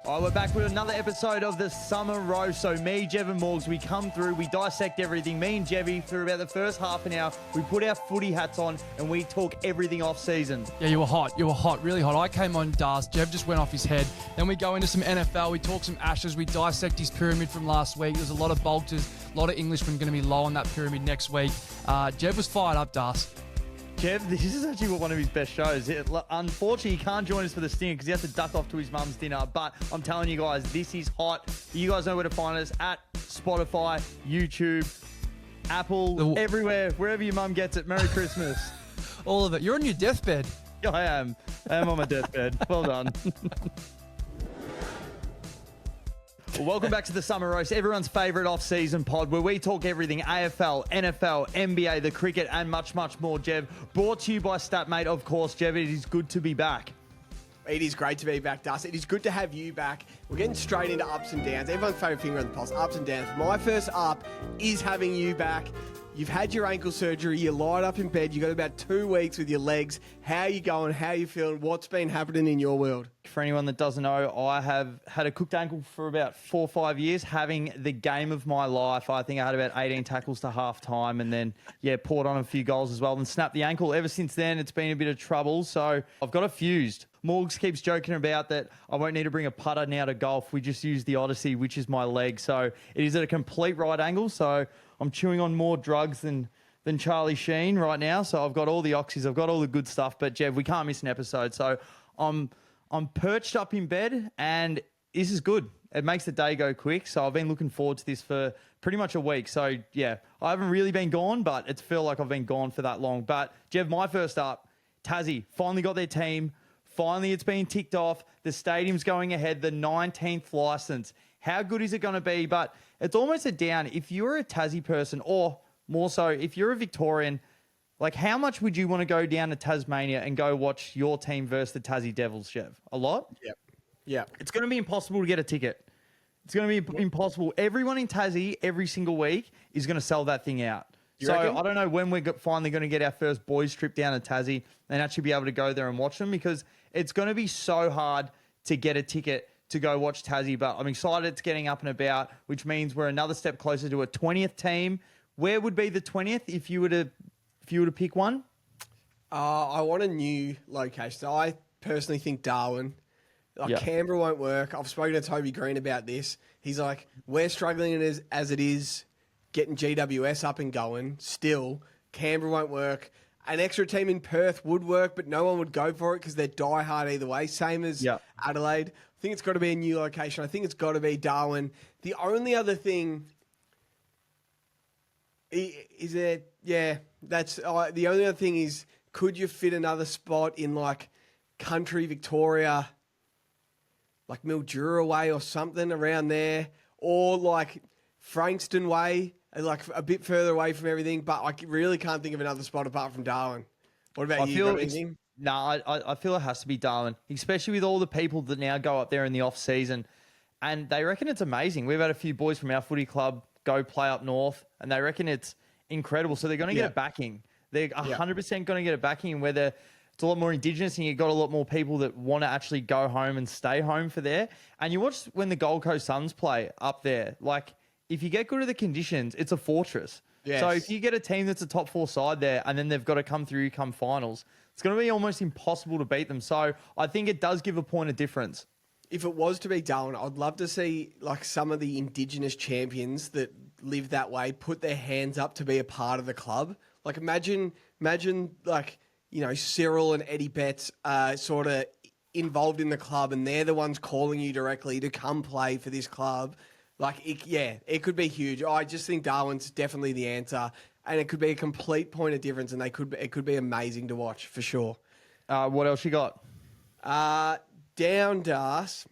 All right, we're back with another episode of the Summer Roast. So me, Jev and Morgs, we come through, we dissect everything. Me and Jevy, for about the first half an hour, we put our footy hats on and we talk everything off season. Yeah, you were hot. You were hot, really hot. I came on dust. Jev just went off his head. Then we go into some NFL. We talk some Ashes. We dissect his pyramid from last week. There's a lot of bolters, a lot of Englishmen going to be low on that pyramid next week. Jev was fired up, Dust. Jev, this is actually one of his best shows. Unfortunately, he can't join us for the stinger because he has to duck off to his mum's dinner. But I'm telling you guys, this is hot. You guys know where to find us at Spotify, YouTube, Apple, everywhere, wherever your mum gets it. Merry Christmas. All of it. You're on your deathbed. Yeah, I am. I am on my deathbed. Well done. Well, welcome back to the Summer Roast, everyone's favourite off-season pod where we talk everything AFL, NFL, NBA, the cricket and much, much more, Jev. Brought to you by Statmate, of course, Jev. It is good to be back. It is great to be back, Dust. It is good to have you back. We're getting straight into ups and downs. Everyone's favourite finger on the pulse, ups and downs. My first up is having you back. You've had your ankle surgery. You're lied up in bed. You've got about 2 weeks with your legs. How are you going? How are you feeling? What's been happening in your world? For anyone that doesn't know, I have had a cooked ankle for about 4 or 5 years, having the game of my life. I think I had about 18 tackles to half time and then, poured on a few goals as well and snapped the ankle. Ever since then, it's been a bit of trouble. So I've got it fused. Morgs keeps joking about that I won't need to bring a putter now to golf. We just use the Odyssey, which is my leg. So it is at a complete right angle. So I'm chewing on more drugs than Charlie Sheen right now. So I've got all the oxys, I've got all the good stuff. But Jev, we can't miss an episode. So I'm perched up in bed and this is good. It makes the day go quick. So I've been looking forward to this for pretty much a week. So yeah, I haven't really been gone, but it's feel like I've been gone for that long. But Jev, my first up, Tassie finally got their team. Finally, it's been ticked off. The stadium's going ahead, the 19th license. How good is it going to be? But it's almost a down. If you're a Tassie person, or more so, if you're a Victorian, like how much would you want to go down to Tasmania and go watch your team versus the Tassie Devils, Jev? A lot? Yeah. It's going to be impossible to get a ticket. It's going to be impossible. Everyone in Tassie every single week is going to sell that thing out. So I don't know when we're finally going to get our first boys trip down to Tassie and actually be able to go there and watch them, because it's going to be so hard to get a ticket to go watch Tassie. But I'm excited it's getting up and about, which means we're another step closer to a 20th team. Where would be the 20th if you were to pick one? I want a new location. So I personally think Darwin. Canberra won't work. I've spoken to Toby Green about this. He's like, we're struggling as it is, getting GWS up and going. Still, Canberra won't work. An extra team in Perth would work, but no one would go for it because they're diehard either way. Same as Adelaide. I think it's got to be a new location. I think it's got to be Darwin. The only other thing is it. Yeah, that's the only other thing is, could you fit another spot in like country Victoria, like Mildura way or something around there, or like Frankston way, like a bit further away from everything, but I really can't think of another spot apart from Darwin. What about you? I feel it has to be Darwin, especially with all the people that now go up there in the off season, and they reckon it's amazing. We've had a few boys from our footy club go play up north, and they reckon it's incredible. So they're going to get a backing. They're 100% going to get a backing, and whether it's a lot more Indigenous and you've got a lot more people that want to actually go home and stay home for there. And you watch when the Gold Coast Suns play up there, like, if you get good at the conditions, it's a fortress. Yes. So if you get a team that's a top 4 side there and then they've got to come through come finals, it's going to be almost impossible to beat them. So I think it does give a point of difference. If it was to be Darwin, I'd love to see like some of the Indigenous champions that live that way put their hands up to be a part of the club. Like imagine like, you know, Cyril and Eddie Betts sort of involved in the club and they're the ones calling you directly to come play for this club. Like, it could be huge. I just think Darwin's definitely the answer, and it could be a complete point of difference, and it could be amazing to watch for sure. What else you got? Down to us.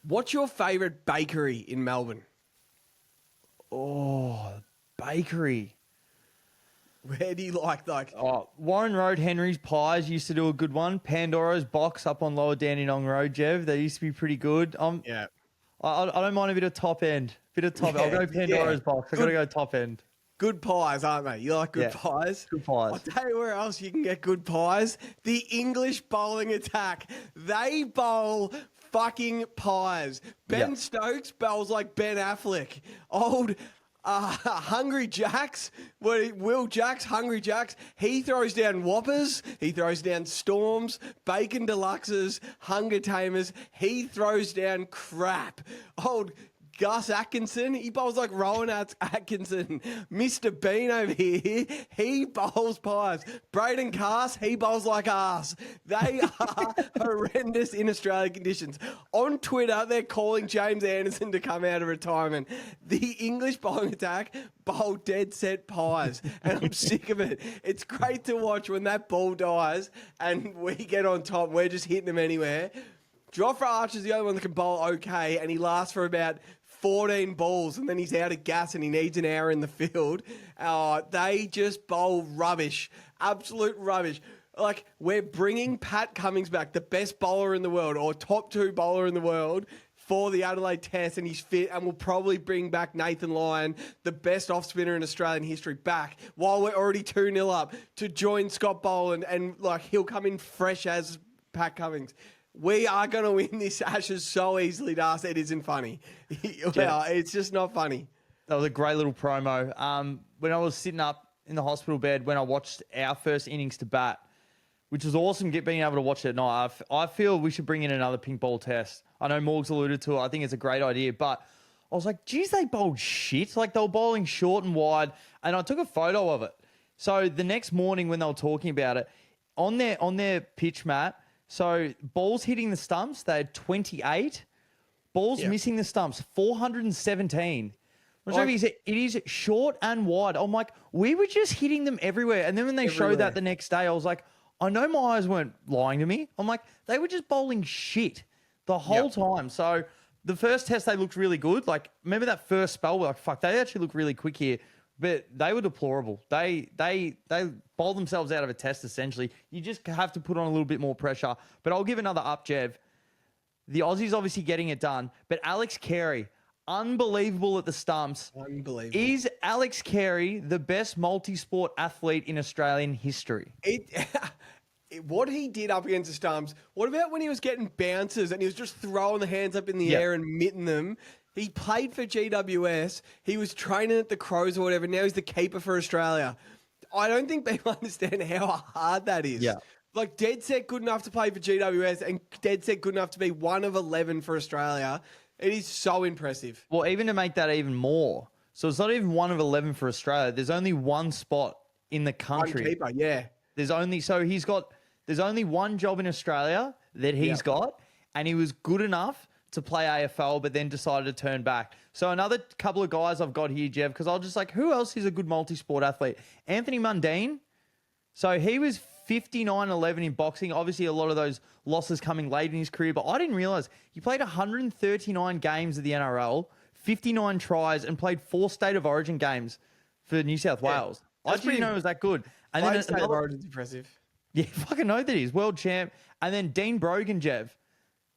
What's your favourite bakery in Melbourne? Oh, bakery. Where do you like? Warren Road, Henry's Pies used to do a good one. Pandora's Box up on Lower Dandenong Road, Jev. They used to be pretty good. I don't mind a bit of top end. I'll go Pandora's Box. I've got to go top end. Good pies, aren't they? You like good pies? Good pies. I'll tell you where else you can get good pies. The English bowling attack. They bowl fucking Pies. Ben Stokes bowls like Ben Affleck. Old Hungry Jacks, Will Jacks, Hungry Jacks, he throws down Whoppers, he throws down Storms, Bacon Deluxes, Hunger Tamers, he throws down crap. Old Gus Atkinson, he bowls like Rowan Atkinson. Mr. Bean over here, he bowls pies. Braden Cass, he bowls like arse. They are horrendous in Australian conditions. On Twitter, they're calling James Anderson to come out of retirement. The English bowling attack bowl dead set pies, and I'm sick of it. It's great to watch when that ball dies and we get on top. We're just hitting them anywhere. Jofra Archer's the only one that can bowl okay, and he lasts for about 14 balls, and then he's out of gas and he needs an hour in the field. They just bowl rubbish. Absolute rubbish. Like, we're bringing Pat Cummins back, the best bowler in the world, or top 2 bowler in the world, for the Adelaide Test, and he's fit, and we'll probably bring back Nathan Lyon, the best off-spinner in Australian history, back while we're already 2-0 up to join Scott Boland, and like, he'll come in fresh as Pat Cummins. We are going to win this Ashes so easily, Das. It isn't funny. Well, it's just not funny. That was a great little promo. When I was sitting up in the hospital bed when I watched our first innings to bat, which was awesome being able to watch it at night, I feel we should bring in another pink ball test. I know Morgs alluded to it. I think it's a great idea. But I was like, geez, they bowled shit. Like, they were bowling short and wide. And I took a photo of it. So the next morning when they were talking about it, on their pitch mat, so balls hitting the stumps, they had 28. Balls missing the stumps, 417. It is short and wide. I'm like, we were just hitting them everywhere. And then when they showed that the next day, I was like, I know my eyes weren't lying to me. I'm like, they were just bowling shit the whole time. So the first test, they looked really good. Like, remember that first spell? We're like, fuck, they actually look really quick here. But they were deplorable. They bowled themselves out of a test, essentially. You just have to put on a little bit more pressure. But I'll give another up, Jev. The Aussies obviously getting it done. But Alex Carey, unbelievable at the stumps. Unbelievable. Is Alex Carey the best multi-sport athlete in Australian history? What he did up against the stumps, what about when he was getting bounces and he was just throwing the hands up in the air and mitting them? He played for GWS. He was training at the Crows or whatever. Now he's the keeper for Australia. I don't think people understand how hard that is. Yeah. Like, dead set good enough to play for GWS and dead set good enough to be 1 of 11 for Australia. It is so impressive. Well, even to make that even more. So it's not even 1 of 11 for Australia. There's only 1 spot in the country. One keeper, yeah. There's only one job in Australia that he's got, and he was good enough to play AFL, but then decided to turn back. So another couple of guys I've got here, Jev, because I was just like, who else is a good multi-sport athlete? Anthony Mundine. So he was 59-11 in boxing. Obviously, a lot of those losses coming late in his career, but I didn't realise he played 139 games of the NRL, 59 tries, and played 4 State of Origin games for New South Wales. I didn't know it was that good. And then State of Origin's impressive. Yeah, fucking know that he is. World champ. And then Dean Brogan, Jev.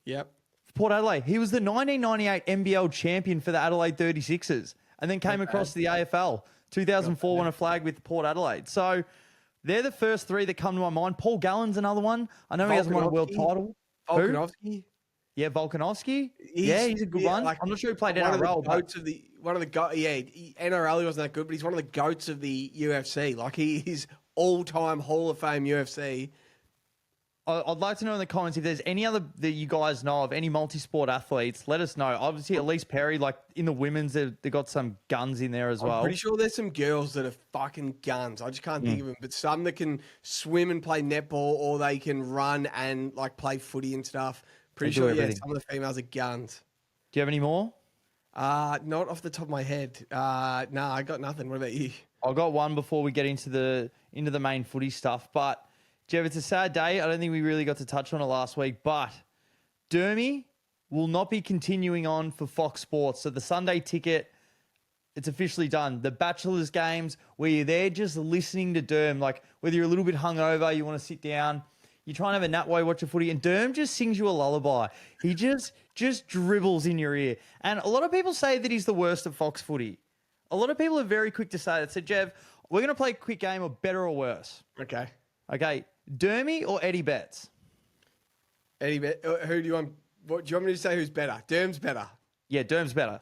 Yep. Port Adelaide. He was the 1998 NBL champion for the Adelaide 36ers and then came across to the AFL. 2004 won a flag with Port Adelaide. So they're the first 3 that come to my mind. Paul Gallen's another one. I know he hasn't won a world title. Volkanovski. Yeah, Volkanovski. He's a good one. Like, I'm not sure he played NRL. NRL he wasn't that good, but he's one of the goats of the UFC. Like, he is all-time Hall of Fame UFC. I'd like to know in the comments if there's any other that you guys know of, any multi-sport athletes. Let us know. Obviously, Elise Perry, like in the women's, they've got some guns in there as well. I'm pretty sure there's some girls that are fucking guns. I just can't think of them. But some that can swim and play netball, or they can run and like play footy and stuff. Pretty sure, some of the females are guns. Do you have any more? Not off the top of my head. I got nothing. What about you? I got one before we get into the main footy stuff, but. Jev, it's a sad day. I don't think we really got to touch on it last week, but Dermy will not be continuing on for Fox Sports. So the Sunday ticket, it's officially done. The Bachelor's games, where you're there just listening to Derm, like whether you're a little bit hungover, you want to sit down, you try and have a nap while you watch a footy, and Derm just sings you a lullaby. He just dribbles in your ear. And a lot of people say that he's the worst at Fox footy. A lot of people are very quick to say that. So, Jev, we're going to play a quick game of better or worse. Okay. Dermy or Eddie Betts? Eddie Betts. Who do you want What do you want me to say? Who's better? Derm's better. Yeah, Derm's better.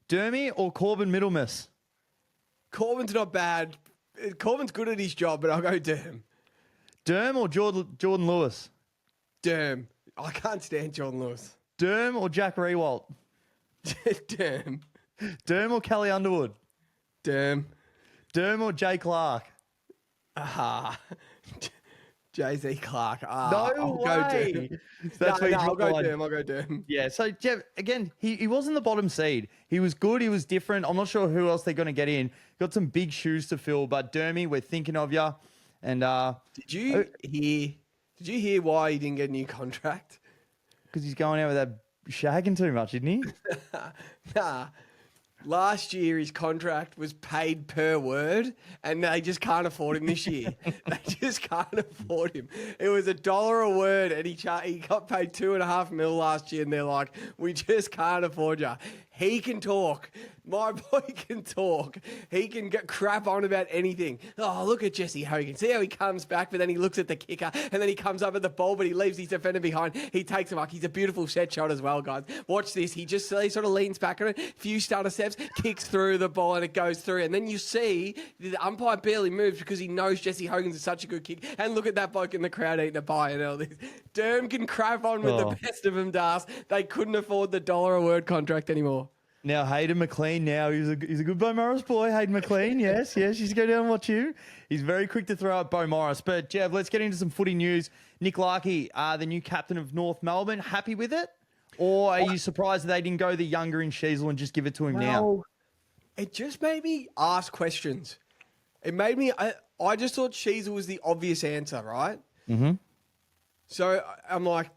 Dermy or Corbin Middlemiss? Corbin's not bad. Corbin's good at his job, but I'll go Derm. Derm or Jordan Lewis? Derm. I can't stand John Lewis. Derm or Jack Rewalt? Derm. Derm or Kelly Underwood? Derm. Derm or Jay Clark? Jay-Z Clark. No I'll way. go Derm. I'll go Derm. Yeah, so Jeff, again, he wasn't the bottom seed. He was good. He was different. I'm not sure who else they're going to get in. Got some big shoes to fill, but Dermy, we're thinking of you. And Did you hear why he didn't get a new contract? because he's going out with that shagging too much, isn't he? Nah. Last year, his contract was paid per word, and they just can't afford him this year. They just can't afford him. It was $1 a word, and he got paid $2.5 million last year, and they're like, we just can't afford you. He can talk. My boy can talk. He can get crap on about anything. Oh, look at Jesse Hogan. See how he comes back, but then he looks at the kicker, and then he comes up at the ball, but he leaves his defender behind. He takes him up. He's a beautiful set shot as well, guys. Watch this. He sort of leans back on it, few stutter steps, kicks through the ball, and it goes through. And then you see the umpire barely moves because he knows Jesse Hogan's such a good kick. And look at that bloke in the crowd eating a pie and all this. Derm can crap on with the best of them, Das. They couldn't afford the $1 a word contract anymore. Now, Hayden McLean, he's a good Bo Morris boy. Hayden McLean, yes. You should go down and watch him. He's very quick to throw at Bo Morris. But, Jev, let's get into some footy news. Nick Larkey, the new captain of North Melbourne, happy with it? Or are you surprised that they didn't go the younger in Sheasel and just give it to him now? It just made me ask questions. It made me... I just thought Sheasel was the obvious answer, right? Mm-hmm. So I'm like,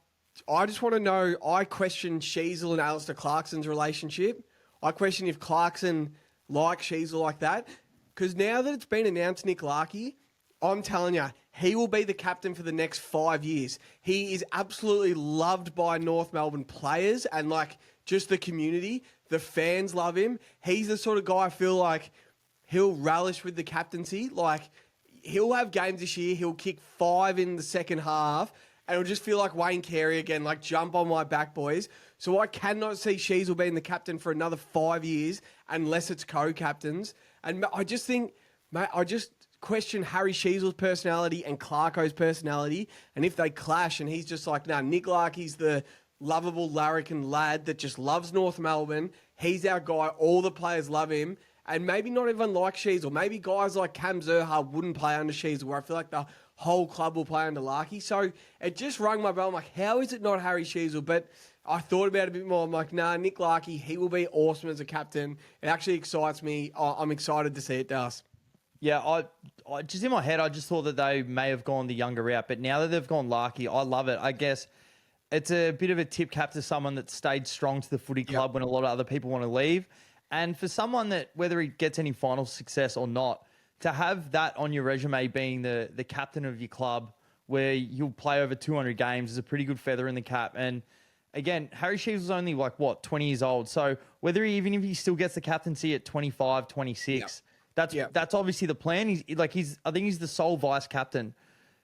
I just want to know... I question Sheasel and Alistair Clarkson's relationship. I question if Clarkson likes Sheasel like that. Because now that it's been announced, Nick Larkey, I'm telling you, he will be the captain for the next 5 years. He is absolutely loved by North Melbourne players and like just the community. The fans love him. He's the sort of guy I feel like he'll relish with the captaincy. Like he'll have games this year. He'll kick 5 in the second half. And it'll just feel like Wayne Carey again, like jump on my back, boys. So I cannot see Sheasel being the captain for another 5 years unless it's co-captains. And I just think, mate, I just question Harry Sheasel's personality and Clarko's personality. And if they clash and he's just like, nah, Nick Larkey's the lovable larrikin lad that just loves North Melbourne. He's our guy. All the players love him. And maybe not everyone likes Sheasel. Maybe guys like Cam Zerha wouldn't play under Sheasel, where I feel like the whole club will play under Larkey. So it just rung my bell. I'm like, how is it not Harry Sheasel? But I thought about it a bit more. I'm like, nah, Nick Larkey, he will be awesome as a captain. It actually excites me. I'm excited to see it, Das. Yeah, I just in my head, I just thought that they may have gone the younger route. But now that they've gone Larkey, I love it. I guess it's a bit of a tip cap to someone that stayed strong to the footy club when a lot of other people want to leave. And for someone that, whether he gets any final success or not, to have that on your resume being the captain of your club where you'll play over 200 games is a pretty good feather in the cap. And again, Harry Sheasel's only 20 years old. So whether even if he still gets the captaincy at 25, 26, that's obviously the plan. I think he's the sole vice captain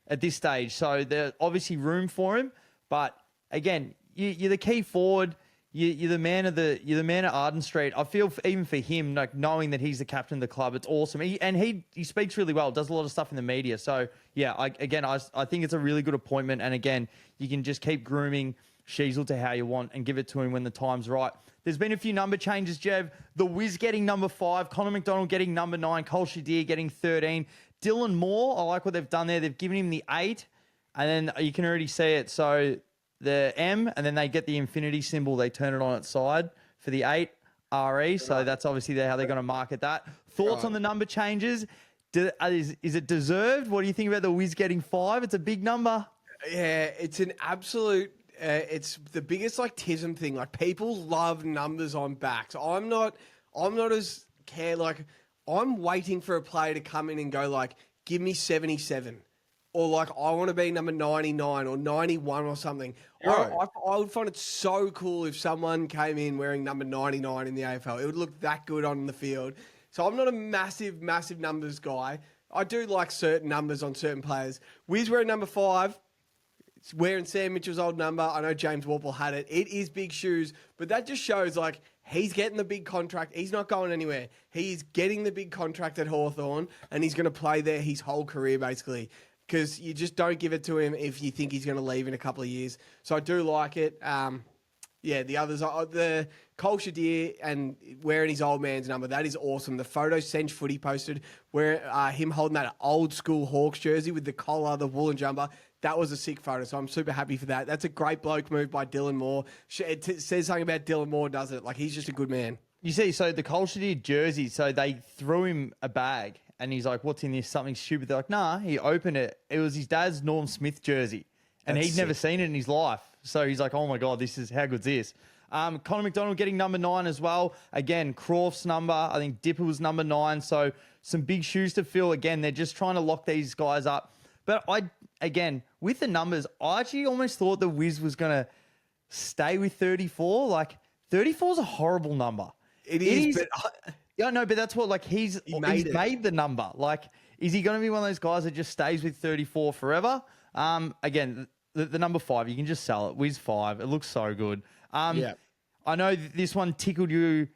at this stage. So there's obviously room for him. But again, you're the key forward. You're the man of Arden Street. I feel even for him, like knowing that he's the captain of the club, it's awesome. He speaks really well, does a lot of stuff in the media. So yeah, I think it's a really good appointment. And again, you can just keep grooming Sheasel to how you want and give it to him when the time's right. There's been a few number changes, Jev. The Wiz getting number 5, Connor McDonald getting number 9, Cole Shadir getting 13. Dylan Moore, I like what they've done there. They've given him the 8, and then you can already see it. So the M, and then they get the infinity symbol. They turn it on its side for the 8, RE. So that's obviously how they're going to market that. Thoughts on the number changes? Is it deserved? What do you think about the Wiz getting 5? It's a big number. Yeah, it's an absolute... it's the biggest tism thing. Like people love numbers on backs. I'm not as care. Like I'm waiting for a player to come in and go give me 77. Or I want to be number 99 or 91 or something. Right. I would find it so cool if someone came in wearing number 99 in the AFL. It would look that good on the field. So I'm not a massive numbers guy. I do like certain numbers on certain players. Wiz wearing number 5, wearing Sam Mitchell's old number. I know James Warple had it. It is big shoes, but that just shows like he's getting the big contract. He's not going anywhere. He's getting the big contract at Hawthorn, and he's going to play there his whole career basically. Because you just don't give it to him if you think he's going to leave in a couple of years. So I do like it. The others, the Cole Shadir and wearing his old man's number, that is awesome. The photo Sench Footy posted where him holding that old school Hawks jersey with the collar, the woolen jumper, that was a sick photo. So I'm super happy for that. That's a great bloke move by Dylan Moore. It says something about Dylan Moore, doesn't it? Like, he's just a good man. You see, so the Colts did jersey, so they threw him a bag, and he's like, what's in this? Something stupid. They're like, nah, he opened it. It was his dad's Norm Smith jersey, and That's he'd never sick. seen it in his life. So he's like, oh my God, how good's this? Connor McDonald getting number 9 as well. Again, Croft's number. I think Dipper was number 9. So some big shoes to fill. Again, they're just trying to lock these guys up. But with the numbers, I actually almost thought the Wiz was going to stay with 34. Like, 34 is a horrible number. It is, but yeah, no, but that's what, like, he's made the number. Like, is he going to be one of those guys that just stays with 34 forever? Again, the number 5, you can just sell it. Wiz 5. It looks so good. Yeah. I know this one tickled you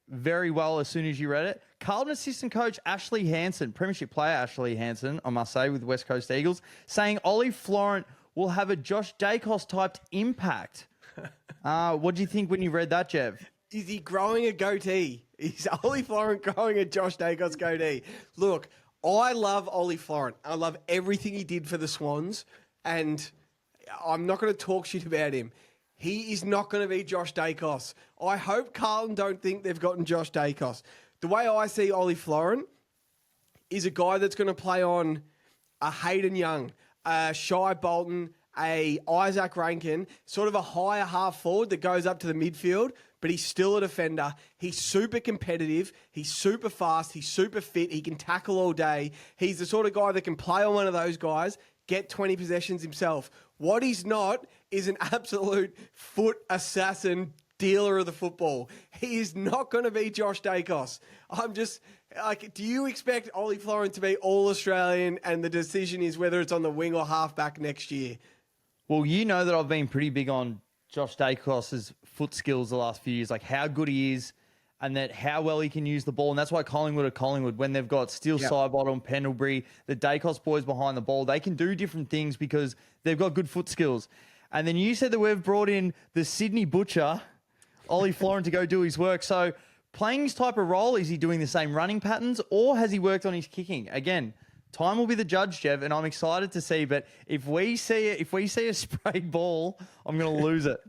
very well as soon as you read it. Carlton assistant coach Ashley Hansen, premiership player Ashley Hansen, I must say, with West Coast Eagles, saying Ollie Florent will have a Josh Dacos typed impact. What do you think when you read that, Jev? Is he growing a goatee? Is Ollie Florent growing a Josh Dacos goatee? Look, I love Ollie Florent. I love everything he did for the Swans, and I'm not going to talk shit about him. He is not going to be Josh Dacos. I hope Carlton don't think they've gotten Josh Dacos. The way I see Ollie Florent is a guy that's going to play on a Hayden Young, a Shai Bolton, a Isaac Rankin, sort of a higher half forward that goes up to the midfield, but he's still a defender. He's super competitive. He's super fast. He's super fit. He can tackle all day. He's the sort of guy that can play on one of those guys, get 20 possessions himself. What he's not is an absolute foot assassin dealer of the football. He is not going to be Josh Dacos. I'm just like, do you expect Ollie Florent to be all Australian and the decision is whether it's on the wing or halfback next year? Well, you know that I've been pretty big on Josh Dacos's foot skills the last few years, like how good he is and that how well he can use the ball. And that's why Collingwood are Collingwood. When they've got Steele Sidebottom, Pendlebury, the Dacos boys behind the ball, they can do different things because they've got good foot skills. And then you said that we've brought in the Sydney Butcher, Ollie Florent, to go do his work. So playing his type of role, is he doing the same running patterns or has he worked on his kicking? Again, time will be the judge, Jev, and I'm excited to see. But if we see a sprayed ball, I'm going to lose it.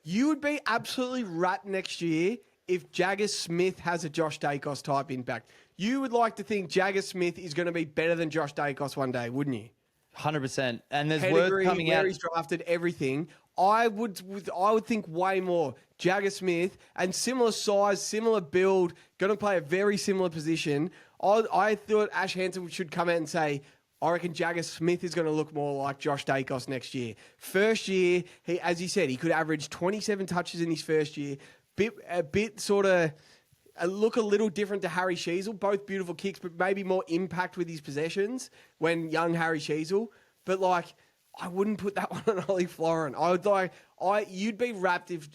You would be absolutely rat next year if Jagger Smith has a Josh Dacos type impact. You would like to think Jagger Smith is going to be better than Josh Dacos one day, wouldn't you? 100%. And there's Pedigree, word coming where out. he's drafted, everything. I would think way more. Jagger Smith, and similar size, similar build, going to play a very similar position. I thought Ash Hansen should come out and say, I reckon Jagger Smith is going to look more like Josh Dacos next year. First year, he, as you said, he could average 27 touches in his first year. A bit sort of look a little different to Harry Sheezel. Both beautiful kicks, but maybe more impact with his possessions when young Harry Sheezel. But like, I wouldn't put that one on Ollie Florent. You'd be wrapped if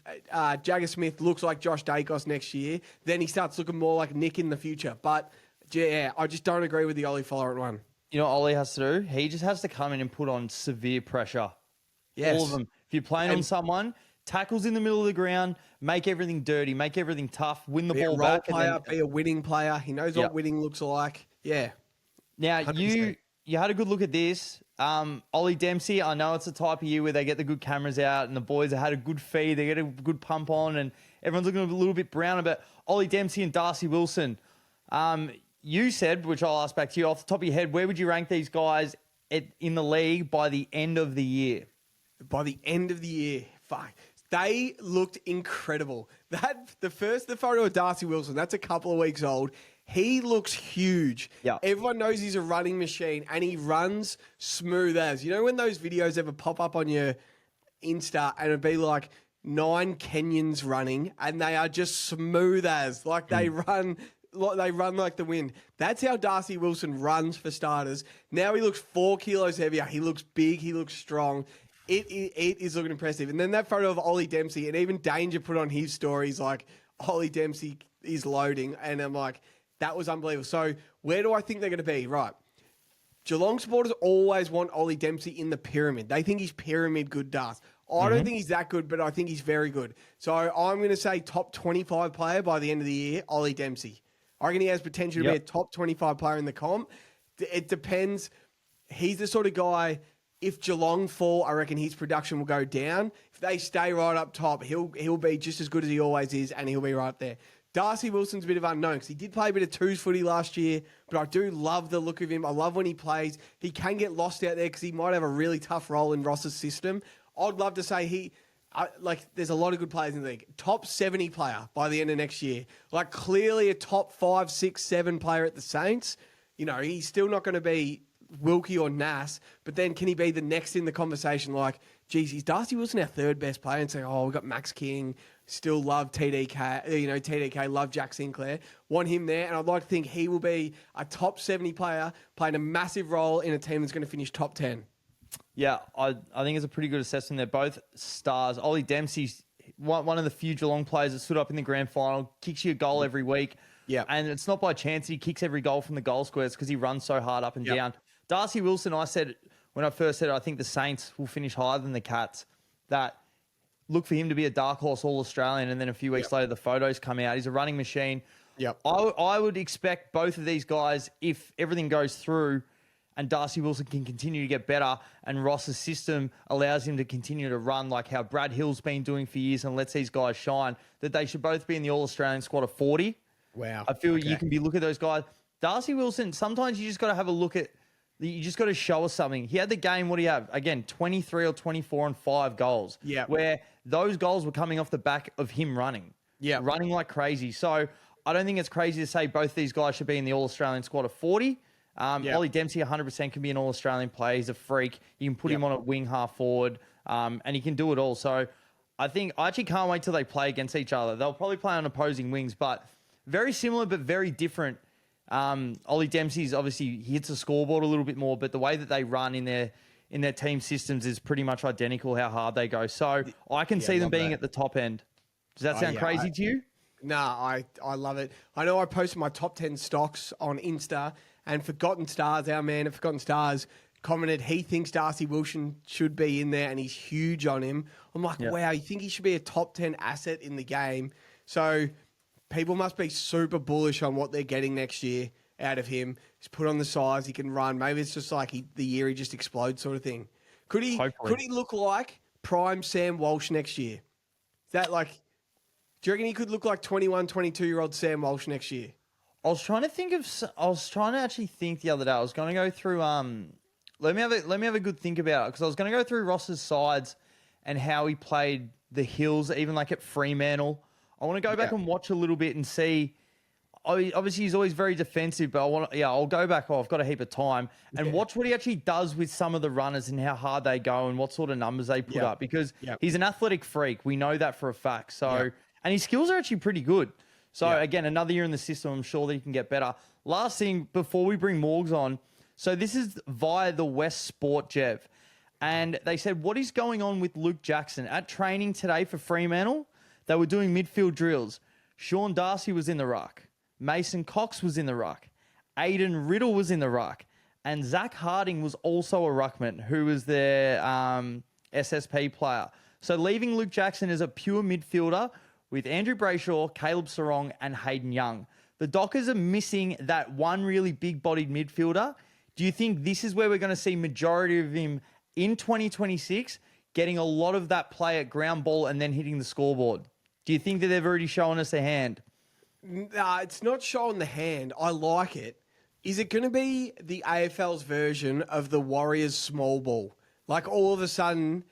Jagger Smith looks like Josh Dacos next year. Then he starts looking more like Nick in the future. But yeah, I just don't agree with the Ollie Florent one. You know what Ollie has to do? He just has to come in and put on severe pressure. Yes. All of them. If you're playing on someone, tackles in the middle of the ground, make everything dirty, make everything tough, win the ball back. Be a winning player. He knows what winning looks like. Yeah. Now, 100%. you had a good look at this. Ollie Dempsey, I know it's a type of year where they get the good cameras out and the boys have had a good feed, they get a good pump on and everyone's looking a little bit browner, but Ollie Dempsey and Darcy Wilson, you said, which I'll ask back to you, off the top of your head, where would you rank these guys in the league by the end of the year? By the end of the year, fuck. They looked incredible. The photo of Darcy Wilson, that's a couple of weeks old. He looks huge. Yeah. Everyone knows he's a running machine and he runs smooth as. You know when those videos ever pop up on your Insta and it'd be like 9 Kenyans running and they are just smooth as. Like they run they run like the wind. That's how Darcy Wilson runs for starters. Now he looks 4 kilos heavier. He looks big. He looks strong. It is looking impressive. And then that photo of Ollie Dempsey, and even Danger put on his stories like, Ollie Dempsey is loading. And I'm like, that was unbelievable. So where do I think they're going to be? Right. Geelong supporters always want Ollie Dempsey in the pyramid. They think he's pyramid good dust. I don't think he's that good, but I think he's very good. So I'm going to say top 25 player by the end of the year, Ollie Dempsey. I reckon he has potential to be a top 25 player in the comp. It depends. He's the sort of guy, if Geelong fall, I reckon his production will go down. If they stay right up top, he'll be just as good as he always is, and he'll be right there. Darcy Wilson's a bit of unknown because he did play a bit of twos footy last year, but I do love the look of him. I love when he plays. He can get lost out there because he might have a really tough role in Ross's system. I'd love to say there's a lot of good players in the league. Top 70 player by the end of next year. Like clearly a top 5, 6, 7 player at the Saints. You know, he's still not going to be Wilkie or Nass, but then can he be the next in the conversation? Like, geez, is Darcy Wilson our third best player? And say, oh, we've got Max King. Still love TDK, TDK, love Jack Sinclair. Want him there, and I'd like to think he will be a top 70 player playing a massive role in a team that's going to finish top 10. Yeah, I think it's a pretty good assessment. They're both stars. Ollie Dempsey's one of the few Geelong players that stood up in the grand final, kicks you a goal every week. Yeah. And it's not by chance he kicks every goal from the goal squares because he runs so hard up and down. Darcy Wilson, I said, when I first said I think the Saints will finish higher than the Cats, that look for him to be a dark horse All-Australian, and then a few weeks later the photos come out. He's a running machine. Yep. I would expect both of these guys, if everything goes through and Darcy Wilson can continue to get better and Ross's system allows him to continue to run like how Brad Hill's been doing for years and lets these guys shine, that they should both be in the All-Australian squad of 40. Wow. I feel you can be look at those guys. Darcy Wilson, sometimes you just got to have a look at, you just got to show us something. He had the game, what do you have? Again, 23 or 24 and 5 goals. Yeah. Where those goals were coming off the back of him running. Yeah. Running like crazy. So I don't think it's crazy to say both these guys should be in the All-Australian squad of 40. Ollie Dempsey 100% can be an All-Australian player. He's a freak. You can put him on a wing half forward, and he can do it all. So I actually can't wait till they play against each other. They'll probably play on opposing wings, but very similar but very different. Ollie Dempsey's obviously, he hits the scoreboard a little bit more, but the way that they run in their team systems is pretty much identical how hard they go. So I can see them being at the top end. Does that sound crazy to you? Nah, I love it. I know I posted my top 10 stocks on Insta, and Forgotten Stars, our man at Forgotten Stars, commented he thinks Darcy Wilson should be in there and he's huge on him. I'm like, wow, you think he should be a top 10 asset in the game? So people must be super bullish on what they're getting next year out of him. He's put on the size, he can run. Maybe it's just like the year he just explodes sort of thing. Could he look like prime Sam Walsh next year? Is that like, do you reckon he could look like 21, 22-year-old Sam Walsh next year? I was trying to actually think the other day. I was going to go through, let me have a good think about it, because I was going to go through Ross's sides and how he played the Hills, even like at Fremantle. I want to go back and watch a little bit and see. Obviously, he's always very defensive, but I'll go back. I've got a heap of time and watch what he actually does with some of the runners and how hard they go and what sort of numbers they put up, because he's an athletic freak. We know that for a fact. So, and his skills are actually pretty good. So again, another year in the system, I'm sure that he can get better. Last thing before we bring Morgs on. So this is via the West Sport, Jev. And they said, what is going on with Luke Jackson? At training today for Fremantle, they were doing midfield drills. Sean Darcy was in the ruck. Mason Cox was in the ruck. Aiden Riddle was in the ruck. And Zach Harding was also a ruckman, who was their SSP player. So leaving Luke Jackson as a pure midfielder with Andrew Brayshaw, Caleb Sarong, and Hayden Young. The Dockers are missing that one really big-bodied midfielder. Do you think this is where we're going to see majority of him in 2026, getting a lot of that play at ground ball and then hitting the scoreboard? Do you think that they've already shown us a hand? It's not showing the hand. I like it. Is it going to be the AFL's version of the Warriors small ball? Like all of a sudden,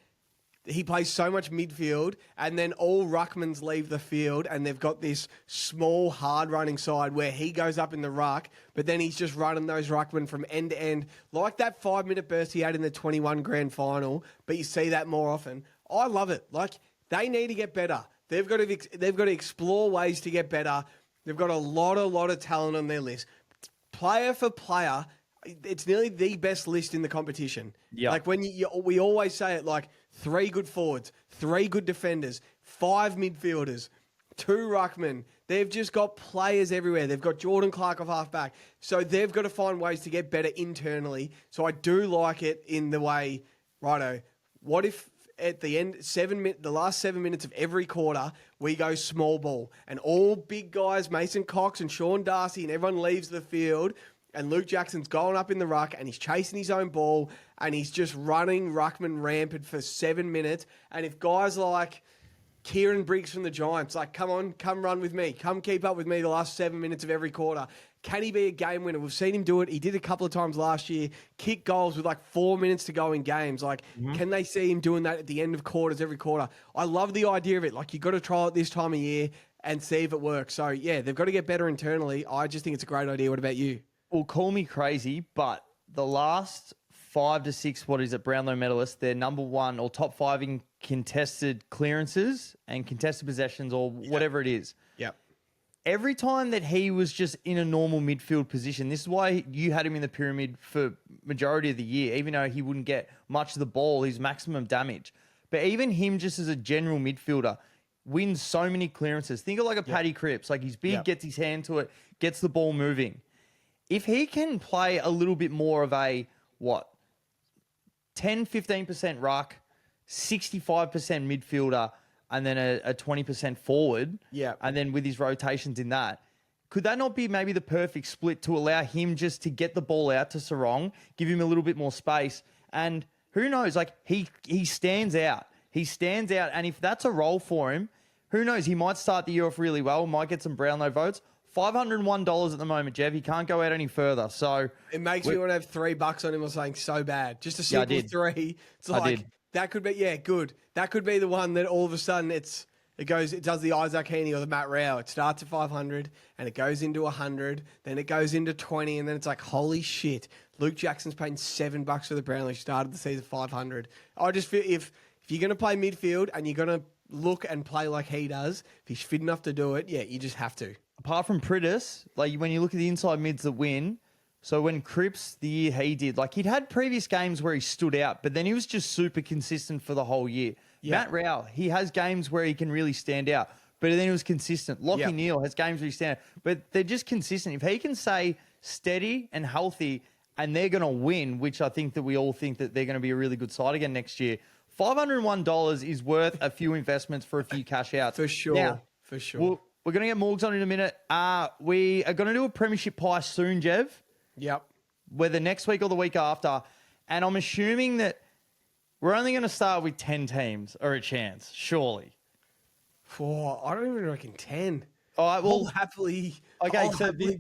he plays so much midfield and then all ruckmans leave the field and they've got this small, hard-running side where he goes up in the ruck, but then he's just running those ruckmen from end to end, like that 5-minute burst he had in the 21 grand final, but you see that more often. I love it. Like, they need to get better. They've got to explore ways to get better. They've got a lot of talent on their list. Player for player, it's nearly the best list in the competition. Yeah. Like when we always say it, like 3 good forwards, 3 good defenders, 5 midfielders, 2 ruckmen. They've just got players everywhere. They've got Jordan Clark off halfback. So they've got to find ways to get better internally. So I do like it in the way, righto, what if at the end, the last 7 minutes of every quarter, we go small ball and all big guys, Mason Cox and Sean Darcy, and everyone leaves the field, and Luke Jackson's going up in the ruck and he's chasing his own ball and he's just running ruckman rampant for 7 minutes. And if guys like Kieran Briggs from the Giants, like, come on, come run with me, come keep up with me the last 7 minutes of every quarter, can he be a game winner? We've seen him do it. He did a couple of times last year, kick goals with like 4 minutes to go in games. Like, can they see him doing that at the end of quarters every quarter? I love the idea of it. Like, you've got to try it this time of year and see if it works. So, yeah, they've got to get better internally. I just think it's a great idea. What about you? Well, call me crazy, but the last 5 to 6, Brownlow medalists, they're number 1 or top 5 in contested clearances and contested possessions or whatever it is. Yep. Every time that he was just in a normal midfield position, this is why you had him in the pyramid for majority of the year, even though he wouldn't get much of the ball, his maximum damage. But even him just as a general midfielder wins so many clearances. Think of like a Paddy Cripps. Like, he's big, gets his hand to it, gets the ball moving. If he can play a little bit more of a, 10, 15% ruck, 65% midfielder, and then a 20% forward, and then with his rotations in that, could that not be maybe the perfect split to allow him just to get the ball out to Sarong, give him a little bit more space, and who knows, like, he stands out. He stands out, and if that's a role for him, who knows, he might start the year off really well, might get some Brownlow votes. $501 at the moment, Jev. He can't go out any further. So it makes me want to have $3 on him or something so bad. Just a simple 3. It's like, that could be, good. That could be the one that all of a sudden it does the Isaac Heaney or the Matt Rao. It starts at 500 and it goes into 100, then it goes into 20, and then it's like, holy shit, Luke Jackson's paying $7 for the Brownlow. He started the season 500. I just feel if you're going to play midfield and you're going to look and play like he does, if he's fit enough to do it, you just have to. Apart from Pritis, like when you look at the inside mids that win, so when Cripps, the year he did, like he'd had previous games where he stood out, but then he was just super consistent for the whole year. Yeah. Matt Rao, he has games where he can really stand out, but then he was consistent. Lachie Neale has games where he stand out, but they're just consistent. If he can stay steady and healthy and they're going to win, which I think that we all think that they're going to be a really good side again next year, $501 is worth a few investments for a few cash outs. For sure. Now, for sure. We're going to get Morgs on in a minute. We are going to do a premiership pie soon, Jev. Yep. Whether next week or the week after. And I'm assuming that we're only going to start with 10 teams or a chance, surely. I don't even reckon 10. All right, well, I'll happily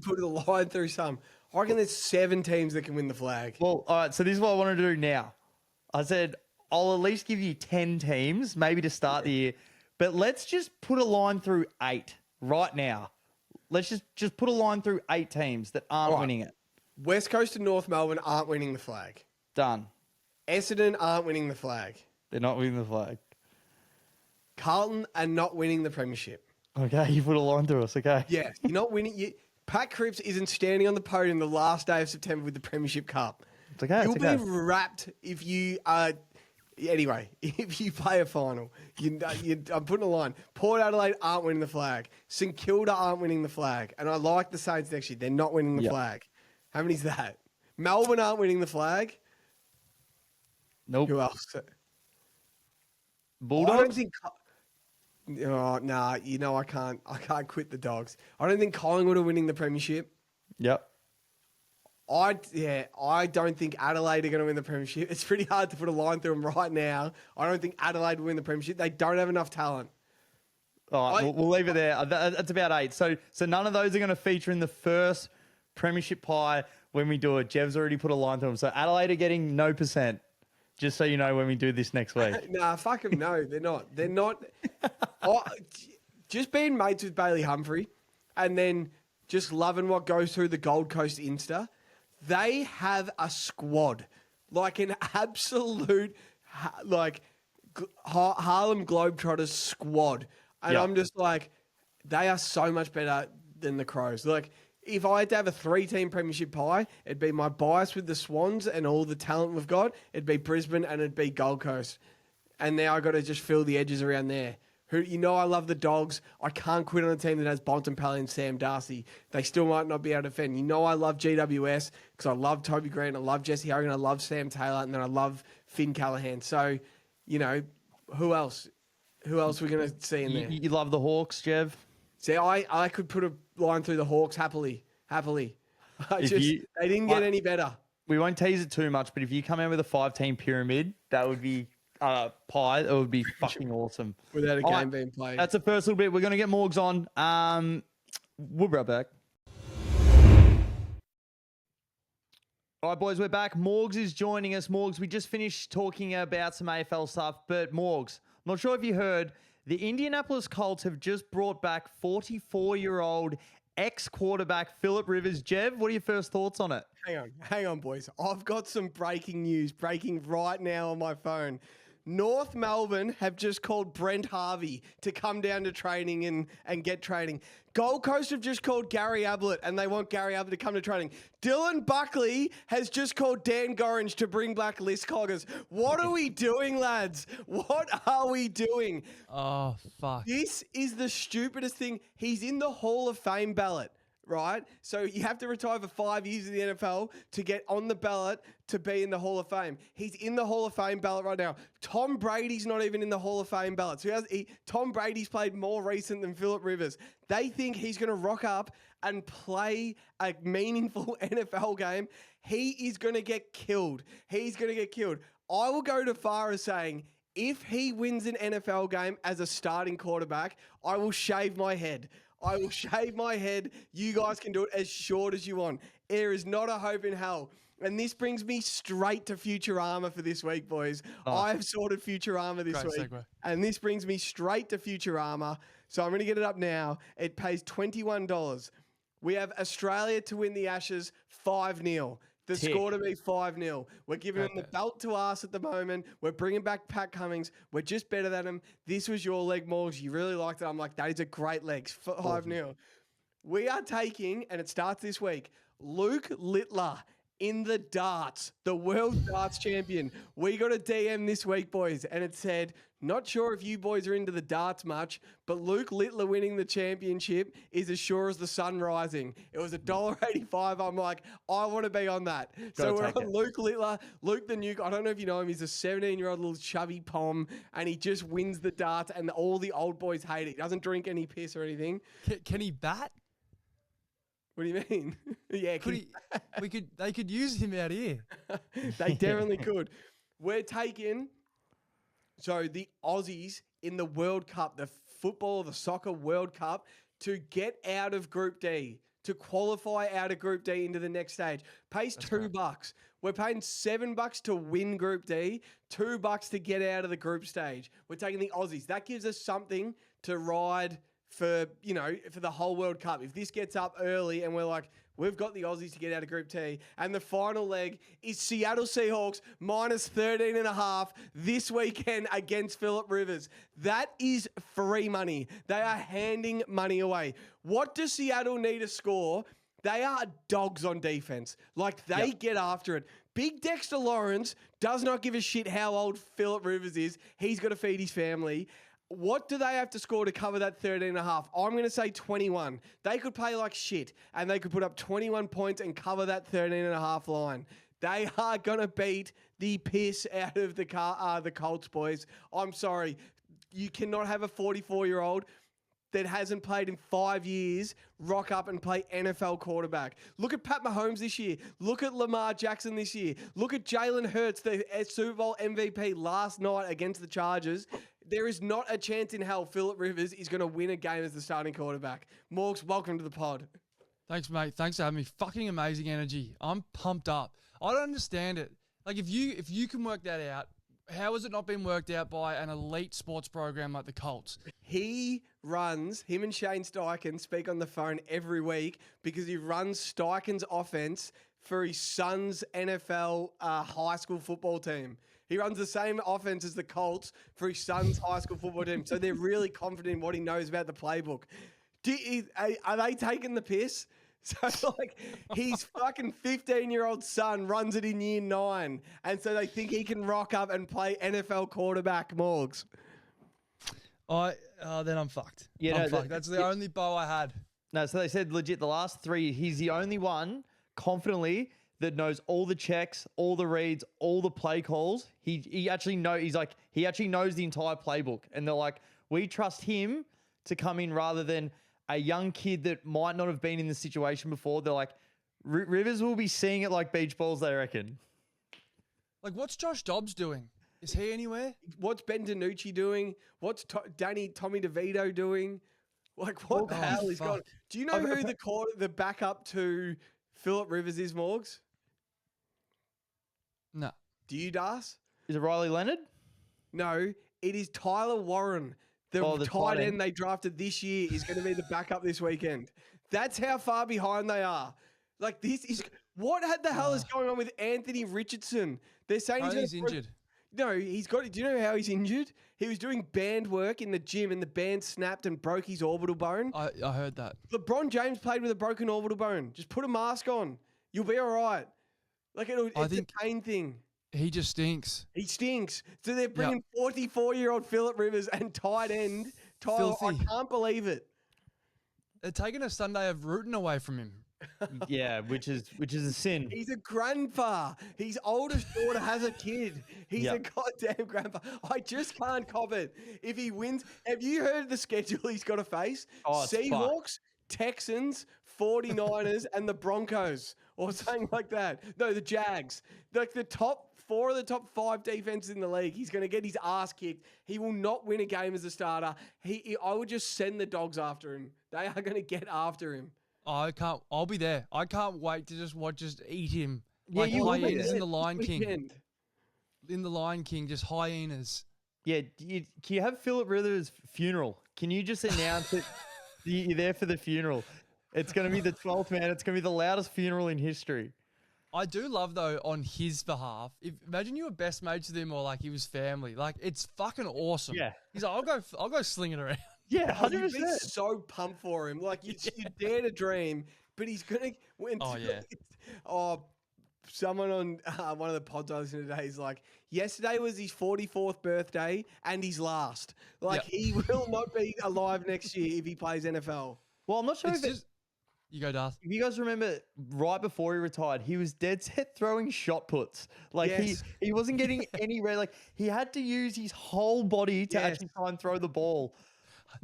put a line through some. I reckon there's 7 teams that can win the flag. Well, all right, so this is what I want to do now. I said I'll at least give you 10 teams, maybe to start the year. But let's just put a line through 8 right now. Let's just put a line through 8 teams that aren't winning it. West Coast and North Melbourne aren't winning the flag. Done. Essendon aren't winning the flag. They're not winning the flag. Carlton are not winning the premiership. Okay, you put a line through us, okay? Yeah, you're not winning. Pat Cripps isn't standing on the podium the last day of September with the Premiership Cup. It's okay. You'll be wrapped if you are... Anyway, if you play a final, I'm putting a line. Port Adelaide aren't winning the flag. St Kilda aren't winning the flag. And I like the Saints next year. They're not winning the flag. How many's that? Melbourne aren't winning the flag. Nope. Who else? Bulldogs? I don't think... Oh, nah, I can't quit the Dogs. I don't think Collingwood are winning the premiership. Yep. I don't think Adelaide are going to win the premiership. It's pretty hard to put a line through them right now. I don't think Adelaide will win the premiership. They don't have enough talent. All right, we'll leave it there. That's about 8. So none of those are going to feature in the first premiership pie when we do it. Jev's already put a line through them. So Adelaide are getting no %. Just so you know when we do this next week. Nah, fuck them. No, they're not. They're not. Just being mates with Bailey Humphrey and then just loving what goes through the Gold Coast Insta, they have a squad. Like an absolute, Harlem Globetrotters squad. And I'm just like, they are so much better. than the Crows. Like, if I had to have a 3-team premiership pie, it'd be my bias with the Swans and all the talent we've got. It'd be Brisbane and it'd be Gold Coast. And now I got to just fill the edges around there. I love the Dogs. I can't quit on a team that has Bontempelli and Sam Darcy. They still might not be able to defend. I love GWS because I love Toby Green, I love Jesse Hogan, I love Sam Taylor, and then I love Finn Callahan. So, who else? Who else are we going to see in there? You love the Hawks, Jev? See, I could put a line through the Hawks happily. They didn't get any better. We won't tease it too much, but if you come in with a 5-team pyramid, that would be pie. That would be fucking awesome. Without a game being played. That's the first little bit. We're going to get Morgs on. We'll be right back. All right, boys, we're back. Morgs is joining us. Morgs, we just finished talking about some AFL stuff, but Morgs, I'm not sure if you heard, the Indianapolis Colts have just brought back 44-year-old ex-quarterback Philip Rivers. Jev, what are your first thoughts on it? Hang on, boys. I've got some breaking news breaking right now on my phone. North Melbourne have just called Brent Harvey to come down to training and get training. Gold Coast have just called Gary Ablett and they want Gary Ablett to come to training. Dylan Buckley has just called Dan Gorringe to bring back Liz Coggers. What are we doing, lads? What are we doing? Oh, fuck. This is the stupidest thing. He's in the Hall of Fame ballot. Right? So you have to retire for 5 years in the NFL to get on the ballot to be in the Hall of Fame. He's in the Hall of Fame ballot right now. Tom Brady's not even in the Hall of Fame ballot. So Tom Brady's played more recent than Philip Rivers. They think he's going to rock up and play a meaningful NFL game. He is going to get killed. He's going to get killed. I will go to far as saying, if he wins an NFL game as a starting quarterback, I will shave my head. I will shave my head. You guys can do it as short as you want. There is not a hope in hell. And this brings me straight to Futurama for this week, boys. I've sorted Futurama this week. Segue. And this brings me straight to Futurama. So I'm going to get it up now. It pays $21. We have Australia to win the Ashes 5-0. The score to be 5-0. We're giving them the belt to us at the moment. We're bringing back Pat Cummings. We're just better than them. This was your leg, Morgs. You really liked it. I'm like, that is a great leg. 5-0. We are taking, and it starts this week, Luke Littler in the darts, the world darts champion. We got a DM this week, boys, and it said, not sure if you boys are into the darts much, but Luke Littler winning the championship is as sure as the sun rising. It was $1.85. I'm like, I want to be on that. So we're on Luke Littler. Luke the Nuke, I don't know if you know him. He's a 17-year-old little chubby pom, and he just wins the darts, and all the old boys hate it. He doesn't drink any piss or anything. Can he bat? What do you mean? Yeah, they could use him out here. They definitely could. We're taking the Aussies in the World Cup, the soccer World Cup, to get out of Group D, to qualify out of Group D into the next stage. Pays $2. We're paying $7 to win Group D, $2 to get out of the group stage. We're taking the Aussies. That gives us something to ride for the whole World Cup. If this gets up early and we're like, we've got the Aussies to get out of Group T, and the final leg is Seattle Seahawks minus 13.5 this weekend against Philip Rivers. That is free money. They are handing money away. What does Seattle need to score? They are dogs on defense. Like, they get after it. Big Dexter Lawrence does not give a shit how old Philip Rivers is. He's got to feed his family. What do they have to score to cover that 13.5? I'm going to say 21. They could play like shit, and they could put up 21 points and cover that 13.5 line. They are going to beat the piss out of the Colts, boys. I'm sorry. You cannot have a 44-year-old that hasn't played in 5 years rock up and play NFL quarterback. Look at Pat Mahomes this year. Look at Lamar Jackson this year. Look at Jalen Hurts, the Super Bowl MVP last night against the Chargers. There is not a chance in hell Philip Rivers is going to win a game as the starting quarterback. Morgs, welcome to the pod. Thanks, mate. Thanks for having me. Fucking amazing energy. I'm pumped up. I don't understand it. Like, if you can work that out, how has it not been worked out by an elite sports program like the Colts? Him and Shane Steichen speak on the phone every week because he runs Steichen's offense for his son's NFL high school football team. He runs the same offense as the Colts for his son's high school football team. So they're really confident in what he knows about the playbook. Are they taking the piss? So, like, his fucking 15-year-old son runs it in year 9, and so they think he can rock up and play NFL quarterback, Morgs. Then I'm fucked. Yeah, I'm no, fucked. That's the only bow I had. No, so they said legit the last 3, he's the only one confidently that knows all the checks, all the reads, all the play calls. He actually knows the entire playbook. And they're like, we trust him to come in rather than a young kid that might not have been in the situation before. They're like, Rivers will be seeing it like beach balls, they reckon. Like, what's Josh Dobbs doing? Is he anywhere? What's Ben DiNucci doing? What's Tommy DeVito doing? Like, what the hell is going on? Do you know who the backup to Phillip Rivers is, Morgs? No. Do you, Das? Is it Riley Leonard? No, it is Tyler Warren. The tight end they drafted this year is going to be the backup this weekend. That's how far behind they are. Like, this is... What the hell is going on with Anthony Richardson? They're saying he's injured. No, he's got... Do you know how he's injured? He was doing band work in the gym and the band snapped and broke his orbital bone. I heard that. LeBron James played with a broken orbital bone. Just put a mask on. You'll be all right. Like, it's a pain thing. He just stinks. He stinks. So they're bringing 44-year-old Phillip Rivers and tight end Tyler. Filthy. I can't believe it. They're taking a Sunday of rooting away from him. Yeah, which is a sin. He's a grandpa. His oldest daughter has a kid. He's a goddamn grandpa. I just can't cop it. If he wins, have you heard the schedule he's got to face? Seahawks, Texans, 49ers, and the Broncos, or something like that. No, the Jags. Like the top 4 of the top 5 defenses in the league. He's going to get his ass kicked. He will not win a game as a starter. I would just send the dogs after him. They are going to get after him. I'll be there. I can't wait to just eat him. Yeah, like you will be hyenas there in the Lion King. Weekend. In the Lion King, just hyenas. Yeah, can you have Phillip Rivers' funeral? Can you just announce it? You're there for the funeral. It's going to be the 12th man. It's going to be the loudest funeral in history. I do love, though, on his behalf, imagine you were best mates with him or like he was family. Like, it's fucking awesome. Yeah. He's like, I'll go sling it around. Yeah, 100%. You'd be so pumped for him. Like, you dare to dream, but he's going to... Someone on one of the pods I listened to today is like, yesterday was his 44th birthday and his last. Like, he will not be alive next year if he plays NFL. Well, I'm not sure You go, Darth. If you guys remember, right before he retired, he was dead set throwing shot puts. Like, he wasn't getting any... Like, he had to use his whole body to actually try and throw the ball.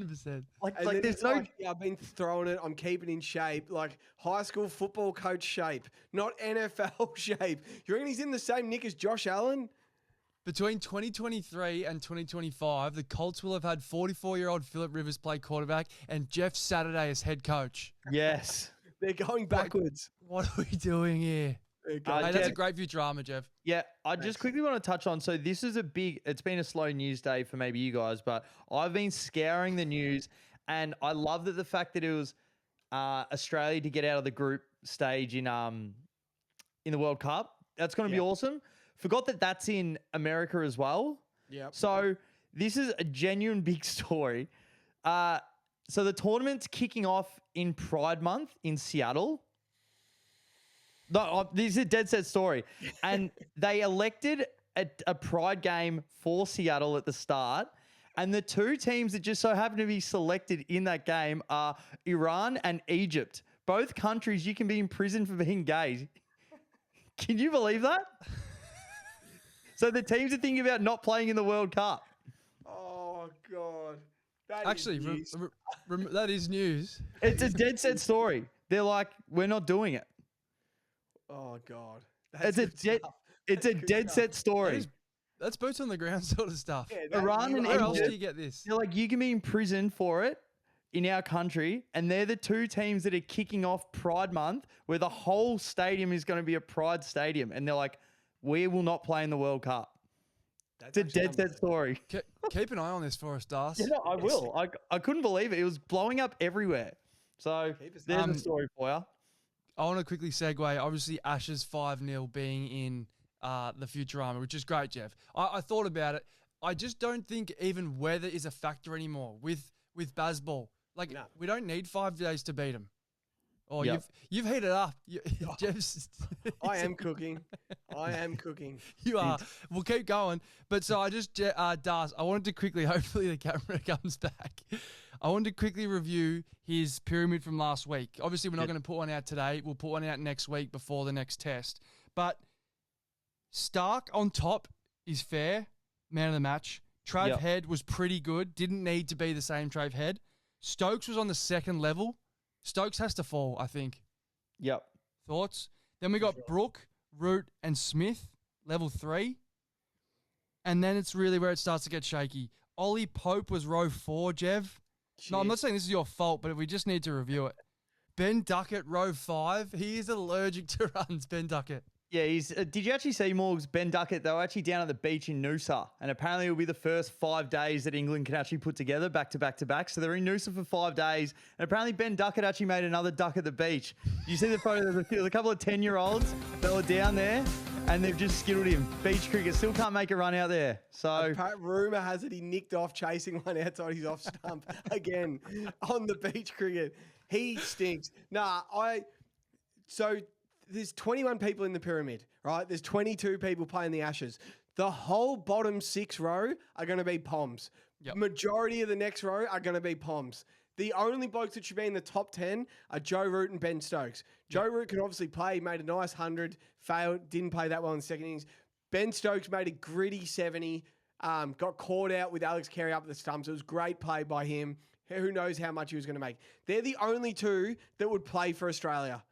100%. Like there's no... I've been throwing it. I'm keeping in shape. Like high school football coach shape, not NFL shape. You reckon he's in the same nick as Josh Allen? Between 2023 and 2025, the Colts will have had 44-year-old Phillip Rivers play quarterback and Jeff Saturday as head coach. Yes. They're going backwards. What are we doing here? Hey, that's a great Futurama, Jeff. Yeah, I just quickly want to touch on, so this is it's been a slow news day for maybe you guys, but I've been scouring the news and I love that the fact that it was Australia to get out of the group stage in the World Cup. That's going to be awesome. Forgot that that's in America as well. Yeah. So this is a genuine big story. So the tournament's kicking off in Pride Month in Seattle. No, this is a dead set story. And they elected a Pride game for Seattle at the start. And the 2 teams that just so happen to be selected in that game are Iran and Egypt. Both countries you can be in prison for being gay. Can you believe that? So the teams are thinking about not playing in the World Cup. Oh, God. Actually, that is news. It's a dead set story. They're like, we're not doing it. Oh, God. It's a dead set story. That's boots on the ground sort of stuff. Yeah, Iran and Egypt. Where else do you get this? They're like, you can be in prison for it in our country, and they're the 2 teams that are kicking off Pride Month, where the whole stadium is going to be a Pride stadium, and they're like, we will not play in the World Cup. It's a dead set story. Keep an eye on this for us, Das. Yeah, I will. I couldn't believe it. It was blowing up everywhere. So there's the story for you. I want to quickly segue. Obviously, Ashes 5-0 being in the Futurama, which is great, Jeff. I thought about it. I just don't think even weather is a factor anymore with baseball. Like, No. we don't need 5 days to beat them. Oh, Yep. you've heated up. Jeff's, I am cooking. I am cooking. You are. We'll keep going. But so I just, Dars, I wanted to quickly, hopefully the camera comes back. I wanted to quickly review his pyramid from last week. Obviously, we're not going to put one out today. We'll put one out next week before the next test. But Stark on top is fair. Man of the match. Trav Head was pretty good. Didn't need to be the same Trav Head. Stokes was on the second level. Stokes has to fall, I think. Yep. Thoughts? Then we got Brooke, Root, and Smith, level 3. And then it's really where it starts to get shaky. Ollie Pope was row 4, Jev. No, I'm not saying this is your fault, but we just need to review it. Ben Duckett, row 5. He is allergic to runs, Ben Duckett. Yeah, he's. Did you actually see Morgs, Ben Duckett? They were actually down at the beach in Noosa, and apparently it'll be the first 5 days that England can actually put together back to back to back. So they're in Noosa for 5 days, and apparently Ben Duckett actually made another duck at the beach. You see the photo? There's a couple of 10-year-olds that were down there, and they've just skittled him. Beach cricket still can't make a run out there. So Rumour has it he nicked off chasing one outside his off stump again on the beach cricket. He stinks. So there's 21 people in the pyramid, right? There's 22 people playing the Ashes. The whole bottom 6 row are going to be Poms. Yep. Majority of the next row are going to be Poms. The only blokes that should be in the top 10 are Joe Root and Ben Stokes. Joe Root can obviously play, made a nice 100, failed, didn't play that well in the second innings. Ben Stokes made a gritty 70, got caught out with Alex Carey up at the stumps. It was great play by him. Who knows how much he was going to make. They're the only 2 that would play for Australia.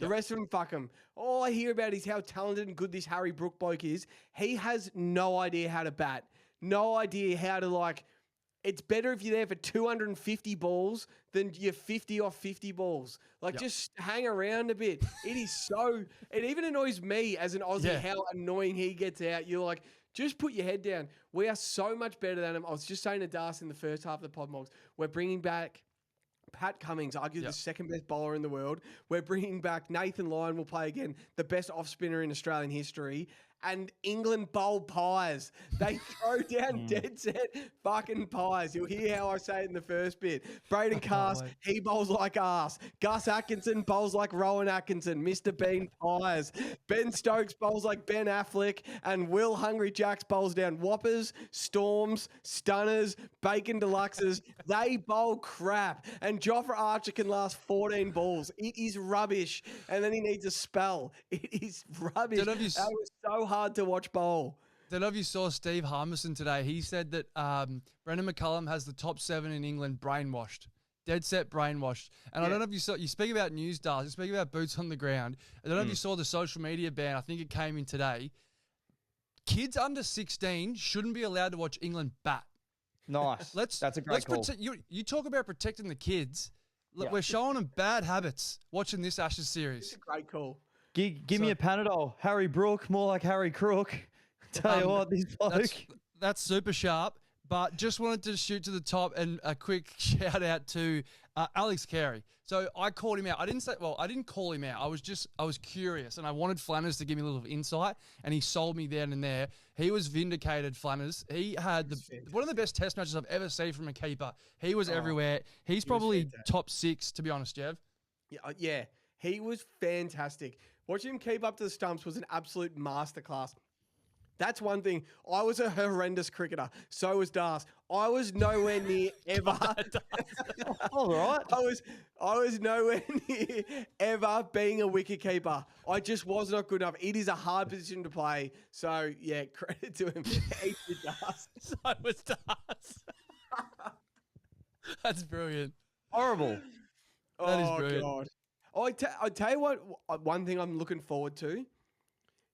The rest of them, fuck them. All I hear about is how talented and good this Harry Brook bloke is. He has no idea how to bat. No idea how to, it's better if you're there for 250 balls than you're 50 off 50 balls. Just hang around a bit. It is so... It even annoys me as an Aussie how annoying he gets out. You're like, just put your head down. We are so much better than him. I was just saying to Das in the first half of the pod, Morgs, we're bringing back Pat Cummins, arguably the second best bowler in the world. We're bringing back Nathan Lyon, will play again, the best off spinner in Australian history. And England bowl pies. They throw down dead set fucking pies. You'll hear how I say it in the first bit. Braden Cast, he bowls like arse. Gus Atkinson bowls like Rowan Atkinson. Mr. Bean pies. Ben Stokes bowls like Ben Affleck. And Will Hungry Jacks bowls down whoppers, storms, stunners, bacon deluxes. They bowl crap. And Jofra Archer can last 14 balls. It is rubbish. And then he needs a spell. It is rubbish. That was so hard to watch bowl. Don't know if you saw Steve Harmison today. He said that Brendan McCullum has the top 7 in England brainwashed. Dead set brainwashed. And I don't know if you saw, you speak about news stars, you speak about boots on the ground. I don't know if you saw the social media ban. I think it came in today. Kids under 16 shouldn't be allowed to watch England bat. Nice. That's a great call. You talk about protecting the kids. Look, we're showing them bad habits watching this Ashes series. It's a great call. Give me a Panadol. Harry Brook, more like Harry Crook. Tell you what, this bloke. That's super sharp. But just wanted to shoot to the top and a quick shout out to Alex Carey. So I called him out. I didn't call him out. I was curious and I wanted Flanners to give me a little insight and he sold me then and there. He was vindicated, Flanners. He had one of the best test matches I've ever seen from a keeper. He was everywhere. He's probably top 6, to be honest, Jev. Yeah. He was fantastic. Watching him keep up to the stumps was an absolute masterclass. That's one thing. I was a horrendous cricketer. So was Das. I was nowhere near ever. All right. I was nowhere near ever being a wicketkeeper. I just was not good enough. It is a hard position to play. So yeah, credit to him. He did Das. So was Das. That's brilliant. Horrible. That is brilliant. God. I tell you what, one thing I'm looking forward to.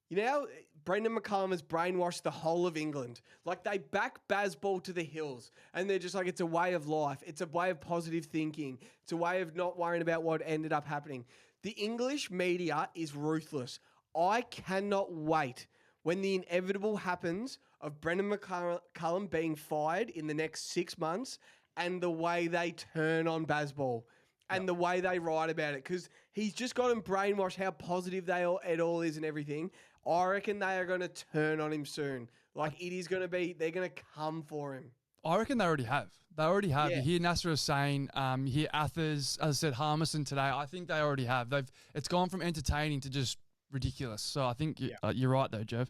You know, Brendan McCullum has brainwashed the whole of England. Like, they back Bazball to the hills, and they're just like, it's a way of life. It's a way of positive thinking. It's a way of not worrying about what ended up happening. The English media is ruthless. I cannot wait when the inevitable happens of Brendan McCullum being fired in the next 6 months and the way they turn on Bazball. And the way they write about it, because he's just got them brainwashed how positive it all is and everything. I reckon they are going to turn on him soon. Like, it is going to be, they're going to come for him. I reckon they already have. They already have. Yeah. You hear Nasser Hussain, you hear Athers, as I said, Harmison today. I think they already have. It's gone from entertaining to just ridiculous. So I think you're right though, Jev.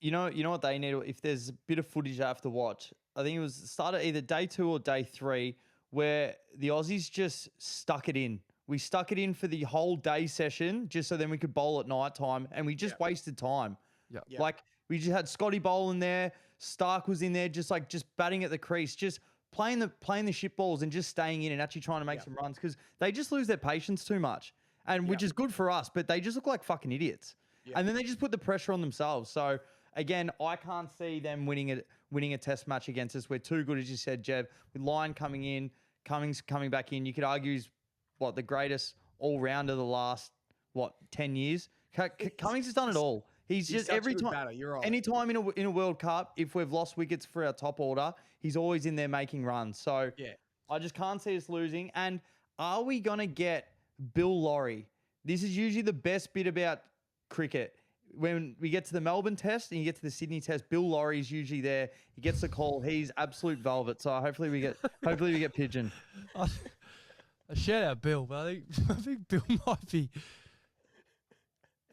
You know what they need? If there's a bit of footage I have to watch, I think it was started either day 2 or day 3 where the Aussies just stuck it in. We stuck it in for the whole day session just so then we could bowl at night time, and we just wasted time. Yeah. Like we just had Scotty Bowl in there, Stark was in there, just batting at the crease, just playing the shit balls and just staying in and actually trying to make some runs, because they just lose their patience too much, and which is good for us, but they just look like fucking idiots. And then they just put the pressure on themselves. So again, I can't see them winning a test match against us. We're too good, as you said, Jev. With Lyon coming in, Cummings coming back in, you could argue he's the greatest all-rounder of the last 10 years. Cummings has done it all. He's just every time. Batter. You're right. Any time in a World Cup, if we've lost wickets for our top order, he's always in there making runs. So I just can't see us losing. And are we gonna get Bill Lawry? This is usually the best bit about cricket. When we get to the Melbourne Test and you get to the Sydney Test, Bill Lawry's usually there. He gets the call. He's absolute velvet. So hopefully we get Pigeon. A shout out Bill, but I think Bill might be.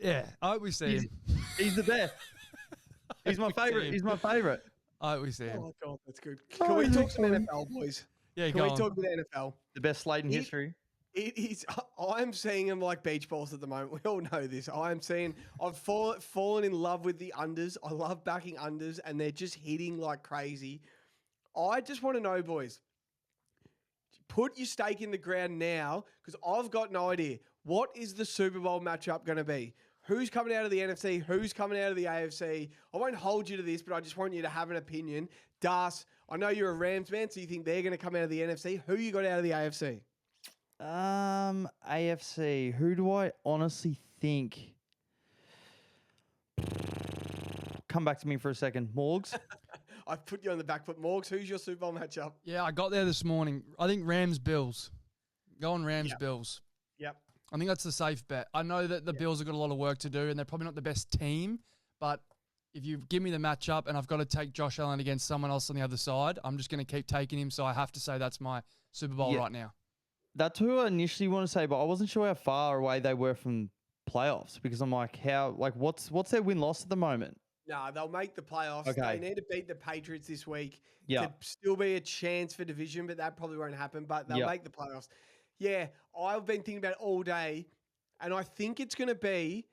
Yeah, I hope we see him. He's the best. He's my favourite. He's my favourite. I hope we see him. Oh my God, that's good. Can we talk some NFL, boys? Yeah, Can we talk about NFL? The best slate in history. It is. I'm seeing them like beach balls at the moment. We all know this. I've fallen in love with the unders. I love backing unders, and they're just hitting like crazy. I just want to know, boys, put your stake in the ground now, because I've got no idea. What is the Super Bowl matchup going to be? Who's coming out of the NFC? Who's coming out of the AFC? I won't hold you to this, but I just want you to have an opinion. Das, I know you're a Rams man, so you think they're going to come out of the NFC. Who you got out of the AFC? AFC. Who do I honestly think? Come back to me for a second. Morgs. I've put you on the back foot. Morgs, who's your Super Bowl matchup? Yeah, I got there this morning. I think Rams-Bills. Go on Rams-Bills. Yep. I think that's the safe bet. I know that the Bills have got a lot of work to do, and they're probably not the best team, but if you give me the matchup and I've got to take Josh Allen against someone else on the other side, I'm just going to keep taking him, so I have to say that's my Super Bowl right now. That's who I initially want to say, but I wasn't sure how far away they were from playoffs, because I'm like, what's their win-loss at the moment? No, they'll make the playoffs. Okay. They need to beat the Patriots this week Yeah. to still be a chance for division, but that probably won't happen. But they'll make the playoffs. Yeah, I've been thinking about it all day, and I think it's going to be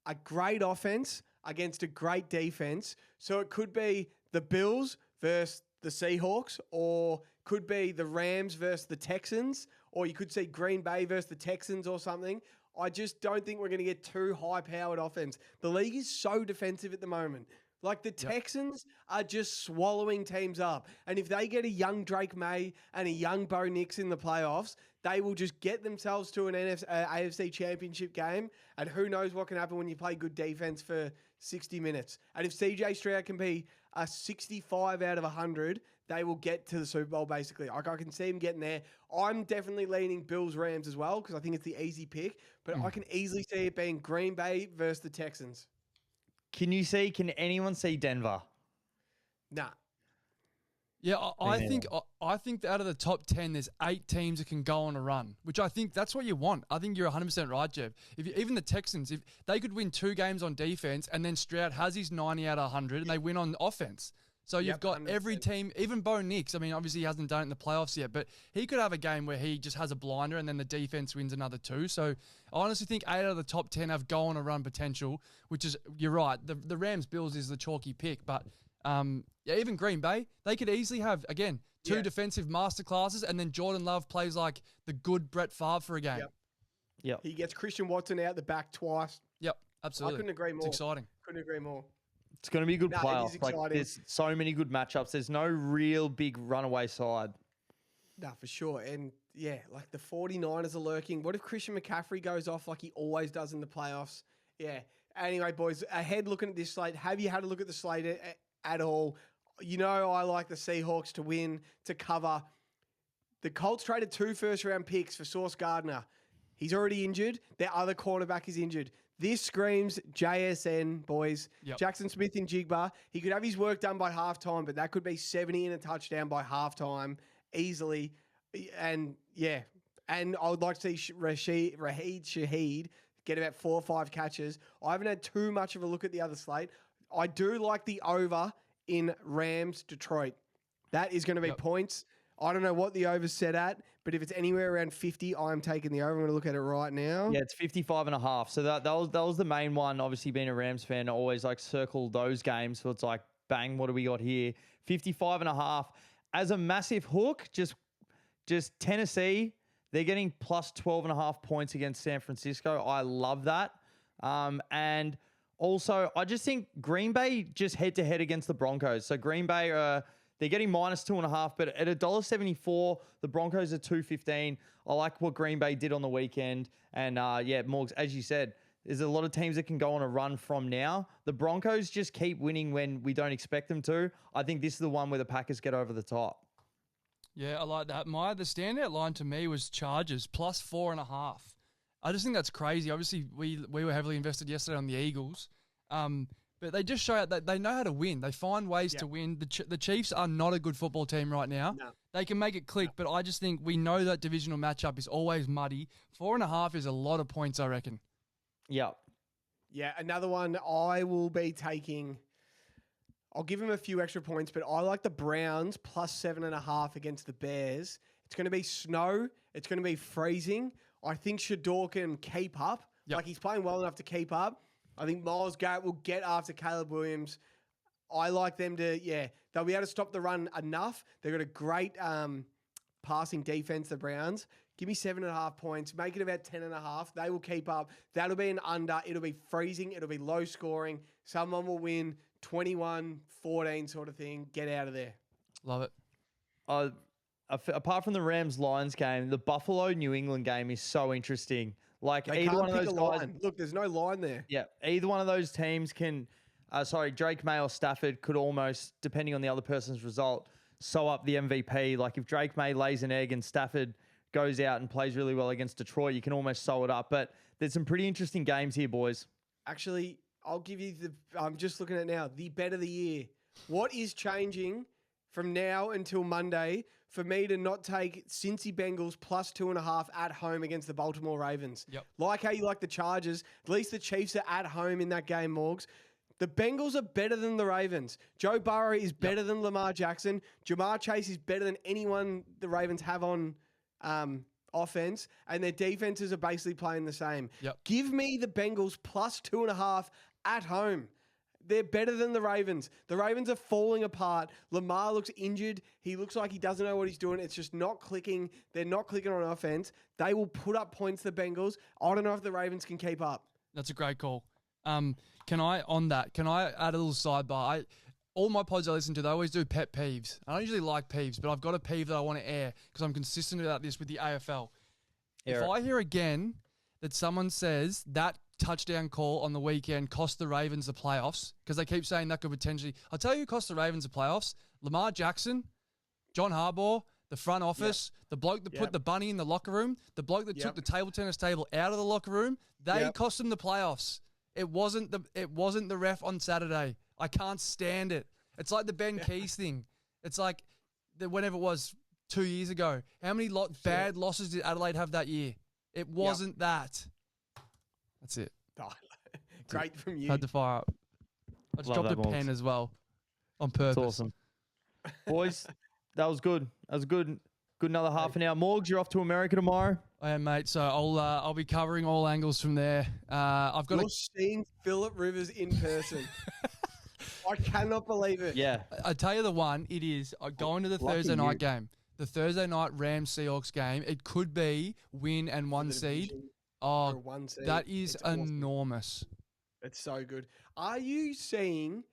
a great offense against a great defense. So it could be the Bills versus the Seahawks, or could be the Rams versus the Texans, or you could see Green Bay versus the Texans or something. I just don't think we're going to get too high-powered offense. The league is so defensive at the moment. Like the Texans are just swallowing teams up. And if they get a young Drake May and a young Bo Nix in the playoffs, they will just get themselves to an AFC championship game. And who knows what can happen when you play good defense for 60 minutes. And if CJ Stroud can be a 65 out of 100, they will get to the Super Bowl basically. I can see him getting there. I'm definitely leaning Bills-Rams as well, because I think it's the easy pick. But I can easily see it being Green Bay versus the Texans. Can anyone see Denver? Nah. Yeah, I think that out of the top 10, there's 8 teams that can go on a run, which I think that's what you want. I think you're 100% right, Jev. Even the Texans, if they could win 2 games on defense and then Stroud has his 90 out of 100 and they win on offense. So you've got 100%. Every team, even Bo Nix. I mean, obviously he hasn't done it in the playoffs yet, but he could have a game where he just has a blinder and then the defense wins another 2. So I honestly think 8 out of the top 10 have go on a run potential, which is, you're right, the Rams-Bills is the chalky pick, but even Green Bay, they could easily have, again, 2 defensive masterclasses, and then Jordan Love plays like the good Brett Favre for a game. Yep. He gets Christian Watson out the back twice. Yep, absolutely. I couldn't agree more. It's exciting. Couldn't agree more. It's going to be a good It is playoff. exciting. There's so many good matchups. There's no real big runaway side. Nah, for sure. And like the 49ers are lurking. What if Christian McCaffrey goes off like he always does in the playoffs? Yeah. Anyway, boys, ahead looking at this slate. Have you had a look at the slate at all? You know, I like the Seahawks to win, to cover. The Colts traded 2 first-round picks for Sauce Gardner. He's already injured. Their other cornerback is injured. This screams JSN, boys. Yep. Jackson Smith in Jigba. He could have his work done by halftime, but that could be 70 and a touchdown by halftime easily. And yeah, and I would like to see Raheed Shaheed get about 4 or 5 catches. I haven't had too much of a look at the other slate. I do like the over in Rams Detroit. That is going to be points. I don't know what the over's set at, but if it's anywhere around 50, I'm taking the over. I'm going to look at it right now. Yeah, it's 55.5. So that was the main one. Obviously, being a Rams fan, I always like circle those games. So it's like, bang, what do we got here? 55.5. As a massive hook, just Tennessee, they're getting plus 12.5 points against San Francisco. I love that. And also, I just think Green Bay just head-to-head against the Broncos. So Green Bay, they're getting minus 2.5, but at $1.74, the Broncos are $2.15. I like what Green Bay did on the weekend. And Morgs, as you said, there's a lot of teams that can go on a run from now. The Broncos just keep winning when we don't expect them to. I think this is the one where the Packers get over the top. Yeah, I like that. The standout line to me was Chargers, plus 4.5. I just think that's crazy. Obviously, we were heavily invested yesterday on the Eagles, but they just show out that they know how to win. They find ways to win. The Chiefs are not a good football team right now. No. They can make it click, but I just think we know that divisional matchup is always muddy. 4.5 is a lot of points, I reckon. Yeah. Yeah, another one I will be taking. I'll give him a few extra points, but I like the Browns plus 7.5 against the Bears. It's going to be snow. It's going to be freezing. I think Shador can keep up. Yep. Like, he's playing well enough to keep up. I think Myles Garrett will get after Caleb Williams. I like them to, they'll be able to stop the run enough. They've got a great passing defense, the Browns. Give me 7.5 points. Make it about 10.5. They will keep up. That'll be an under. It'll be freezing. It'll be low scoring. Someone will win 21-14 sort of thing. Get out of there. Love it. Apart from the Rams-Lions game, the Buffalo-New England game is so interesting. Like, they either can't one of pick those a guys. line. Look, there's no line there. Yeah, either one of those teams can. Drake May or Stafford could almost, depending on the other person's result, sew up the MVP. Like, if Drake May lays an egg and Stafford goes out and plays really well against Detroit, you can almost sew it up. But there's some pretty interesting games here, boys. Actually, I'll give you I'm just looking at now, the bet of the year. What is changing from now until Monday for me to not take Cincy Bengals plus 2.5 at home against the Baltimore Ravens? Yep. Like how you like the Chargers, at least the Chiefs are at home in that game, Morgs. The Bengals are better than the Ravens. Joe Burrow is better than Lamar Jackson. Jamar Chase is better than anyone the Ravens have on offense, and their defenses are basically playing the same. Yep. Give me the Bengals plus 2.5 at home. They're better than the Ravens. The Ravens are falling apart. Lamar looks injured. He looks like he doesn't know what he's doing. It's just not clicking. They're not clicking on offense. They will put up points, the Bengals. I don't know if the Ravens can keep up. That's a great call. Can I add a little sidebar? All my pods I listen to, they always do pet peeves. I don't usually like peeves, but I've got a peeve that I want to air because I'm consistent about this with the AFL. If I hear again that someone says that touchdown call on the weekend cost the Ravens the playoffs, because they keep saying that could potentially... I'll tell you who cost the Ravens the playoffs. Lamar Jackson, John Harbaugh, the front office, the bloke that put the bunny in the locker room, the bloke that took the table tennis table out of the locker room. They cost them the playoffs. It wasn't the ref on Saturday. I can't stand it. It's like the Ben Keys thing. It's like whenever it was 2 years ago. How many bad losses did Adelaide have that year? It wasn't that. That's it. Great from you. Had to fire up. I just dropped a pen as well on purpose. That's awesome. Boys, that was good. That was good. Good another half an hour. Morgs, you're off to America tomorrow. I am, mate. So I'll be covering all angles from there. You're seeing Phillip Rivers in person. I cannot believe it. Yeah. I tell you the one, it is going to the Thursday night game. The Thursday night Rams-Seahawks game. It could be win and one seed. Oh, that is enormous. It's so good. Are you seeing,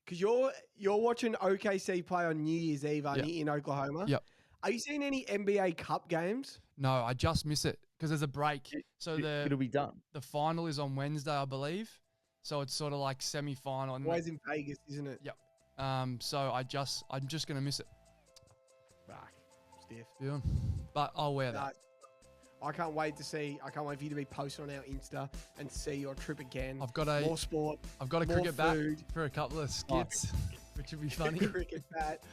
because you're watching OKC play on New Year's Eve, aren't you, in Oklahoma? Yep. Are you seeing any NBA Cup games? No, I just miss it because there's a break. So it'll be done. The final is on Wednesday, I believe. So it's sort of like semi-final. Always in Vegas, isn't it? Yep. So I'm just gonna miss it. Stiff. Yeah. But I'll wear that. I can't wait for you to be posted on our Insta and see your trip again. I've got more sport. I've got a more cricket food. bat for a couple of skits, which would be funny. Cricket bat.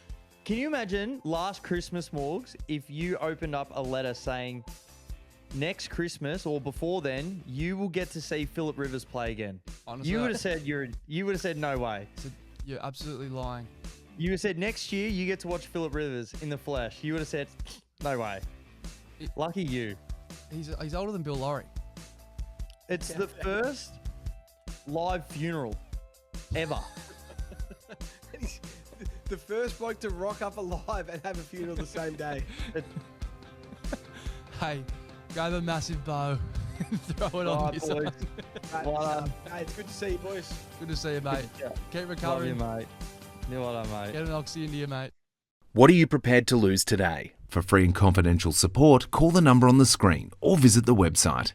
Can you imagine last Christmas, Morgs, if you opened up a letter saying, next Christmas or before then, you will get to see Philip Rivers play again? Honestly, You would have said no way. You're absolutely lying. You would have said next year you get to watch Philip Rivers in the flesh. You would have said no way. Lucky you. He's older than Bill Laurie. It's the first live funeral ever. The first bloke to rock up alive and have a funeral the same day. Hey, grab a massive bow and throw it on this one. Hey, it's good to see you, boys. Good to see you, mate. Keep Love recovering. you, mate. Well done, mate. Get an oxy into you, mate. What are you prepared to lose today? For free and confidential support, call the number on the screen or visit the website.